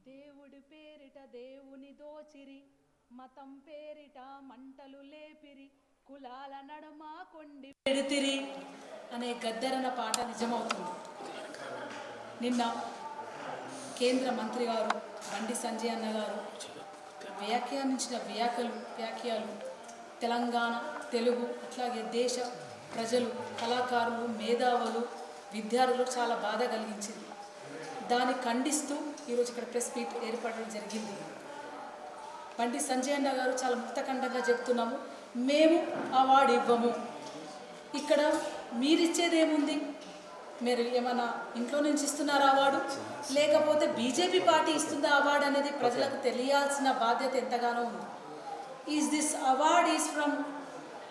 దేవుడి పేరిట దేవుని దోచిరి, మతం పేరిట మంటలు లేపిరి, కులాల నడుమ కొండి పెడితిరి అనే గద్దరన పాట నిజమవుతుంది. నిన్న కేంద్ర మంత్రి గారు బండి సంజయ్ అన్న గారు వ్యాఖ్యానించిన వ్యాఖ్యలు తెలంగాణ, తెలుగు, అట్లాగే దేశ ప్రజలు, కళాకారులు, మేధావులు, విద్యార్థులు చాలా బాధ కలిగించింది. దాన్ని ఖండిస్తూ ఈరోజు ఇక్కడ ప్రెస్ మీట్ ఏర్పడడం జరిగింది. బండి సంజయ్ అన్న గారు చాలా ముక్తఖండంగా చెప్తున్నాము, మేము అవార్డు ఇవ్వము. ఇక్కడ మీరిచ్చేదేముంది? మీరు ఏమైనా ఇంట్లో నుంచి ఇస్తున్నారా అవార్డు, లేకపోతే బీజేపీ పార్టీ ఇస్తుందా అవార్డు అనేది ప్రజలకు తెలియాల్సిన బాధ్యత ఎంతగానో ఉంది. Is this award is from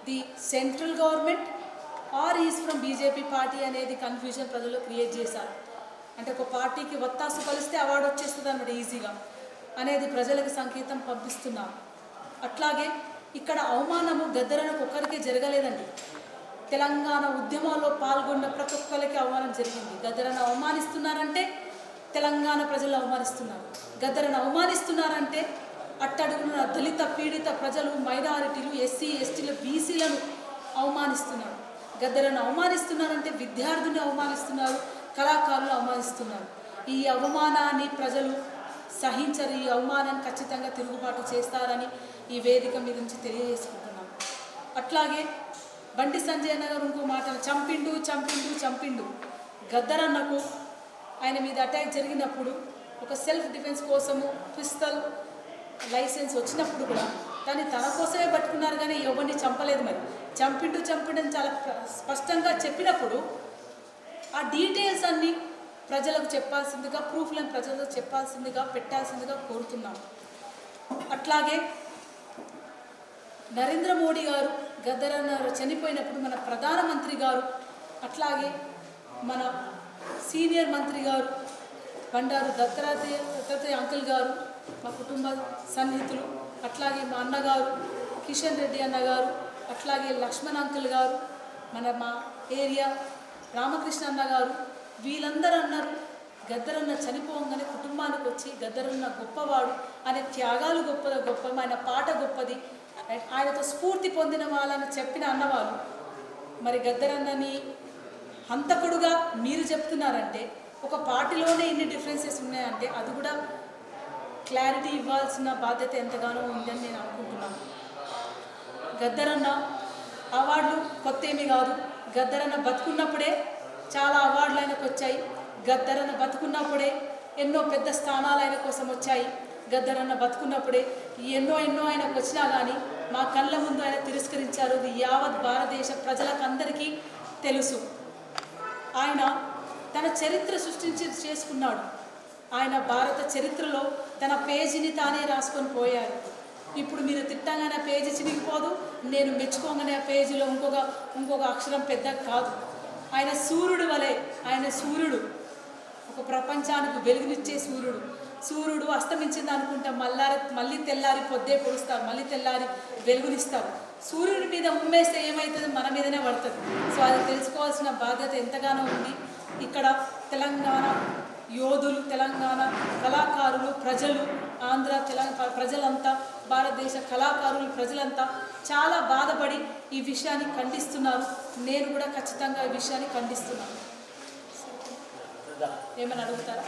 the central government are is from BJP party అనేది కన్ఫ్యూజన్ ప్రజలు క్రియేట్ చేశారు. అంటే ఒక పార్టీకి వత్తాసు కలిస్తే అవార్డు వచ్చేస్తుంది అన్నమాట ఈజీగా అనేది ప్రజలకు సంకేతం పంపిస్తున్నారు. అట్లాగే ఇక్కడ అవమానము గద్దరనకు ఒక్కరికే జరగలేదండి. తెలంగాణ ఉద్యమాల్లో పాల్గొన్న ప్రతి ఒక్కరికి అవమానం జరిగింది. గద్దరను అవమానిస్తున్నారంటే తెలంగాణ ప్రజలు అవమానిస్తున్నారు. గద్దరను అవమానిస్తున్నారంటే అట్టడుగున దళిత పీడిత ప్రజలు, మైనారిటీలు, ఎస్సీ ఎస్టీలు, బీసీలను అవమానిస్తున్నారు. గద్దరను అవమానిస్తున్నారంటే విద్యార్థులను అవమానిస్తున్నారు, కళాకారులు అవమానిస్తున్నారు. ఈ అవమానాన్ని ప్రజలు సహించరు. ఈ అవమానాన్ని ఖచ్చితంగా తిరుగుబాటు చేస్తారని ఈ వేదిక మీద నుంచి తెలియజేసుకుంటున్నాం. అట్లాగే బండి సంజయ్ అన్న గారు ఇంకో మాట, చంపిండు. గద్దరన్నకు ఆయన మీద అటాక్ జరిగినప్పుడు ఒక సెల్ఫ్ డిఫెన్స్ కోసము పిస్తల్ లైసెన్స్ వచ్చినప్పుడు కూడా దాన్ని తన కోసమే పట్టుకున్నారు, కానీ ఎవరిని చంపలేదు. మరి చంపిండు అని చాలా స్పష్టంగా చెప్పినప్పుడు ఆ డీటెయిల్స్ అన్నీ ప్రజలకు చెప్పాల్సిందిగా, ప్రూఫ్లను ప్రజలకు చెప్పాల్సిందిగా, పెట్టాల్సిందిగా కోరుతున్నాం. అట్లాగే నరేంద్ర మోడీ గారు గద్దరన్న చనిపోయినప్పుడు మన ప్రధానమంత్రి గారు, అట్లాగే మన సీనియర్ మంత్రి గారు బండారు దత్తాత్రేయ అంకుల్ గారు, మా కుటుంబ సన్నిహితులు, అట్లాగే మా అన్నగారు కిషన్ రెడ్డి అన్న గారు, అట్లాగే లక్ష్మణ్ అంకుల్ గారు, మా ఏరియా రామకృష్ణ అన్న గారు, వీళ్ళందరూ అన్నారు గద్దరన్న చనిపోగానే కుటుంబానికి వచ్చి గద్దరన్న గొప్పవాడు అనే త్యాగాలు గొప్ప, ఆయన పాట గొప్పది, ఆయనతో స్ఫూర్తి పొందిన వాళ్ళని చెప్పిన అన్నవాళ్ళు. మరి గద్దరన్నని హంతకుడుగా మీరు చెప్తున్నారంటే ఒక పార్టీలోనే ఇన్ని డిఫరెన్సెస్ ఉన్నాయంటే అది కూడా క్లారిటీ ఇవ్వాల్సిన బాధ్యత ఎంతగానో ఉందని నేను అనుకుంటున్నాను. గద్దరన్న అవార్డులు కొత్త ఏమీ కాదు. గద్దరన్న బతుకున్నప్పుడే చాలా అవార్డులు ఆయనకు వచ్చాయి. గద్దరన్న బతుకున్నప్పుడే ఎన్నో పెద్ద స్థానాలు ఆయన కోసం వచ్చాయి. గద్దరన్న బతుకున్నప్పుడే ఎన్నో ఆయనకు వచ్చినా కానీ మా కళ్ళ ముందు ఆయన తిరస్కరించారు. ఇది యావత్ భారతదేశ ప్రజలకందరికీ తెలుసు. ఆయన తన చరిత్ర చేసుకున్నాడు. ఆయన భారత చరిత్రలో తన పేజీని తానే రాసుకొని పోయారు. ఇప్పుడు మీరు తిట్టంగానే ఆ పేజీ చినిగిపోదు, నేను మెచ్చుకోగానే ఆ పేజీలో ఇంకొక అక్షరం పెద్ద కాదు. ఆయన సూర్యుడు వలె, ఆయన సూర్యుడు, ఒక ప్రపంచానికి వెలుగునిచ్చే సూర్యుడు అస్తమించింది అనుకుంటాం, మళ్ళీ తెల్లారి పొద్దే పొడుస్తారు, మళ్ళీ తెల్లారి వెలుగునిస్తారు. సూర్యుడి మీద ఉమ్మేస్తే ఏమవుతుంది? మన మీదనే పడుతుంది. సో అది తెలుసుకోవాల్సిన బాధ్యత ఎంతగానో ఉంది. ఇక్కడ తెలంగాణ యోధులు, తెలంగాణ కళాకారులు, ప్రజలు, ఆంధ్ర తెలంగాణ ప్రజలంతా, భారతదేశ కళాకారులు ప్రజలంతా చాలా బాధపడి ఈ విషయాన్ని ఖండిస్తున్నారు. నేను కూడా ఖచ్చితంగా ఈ విషయాన్ని ఖండిస్తున్నాను. ఏమని అడుగుతారా?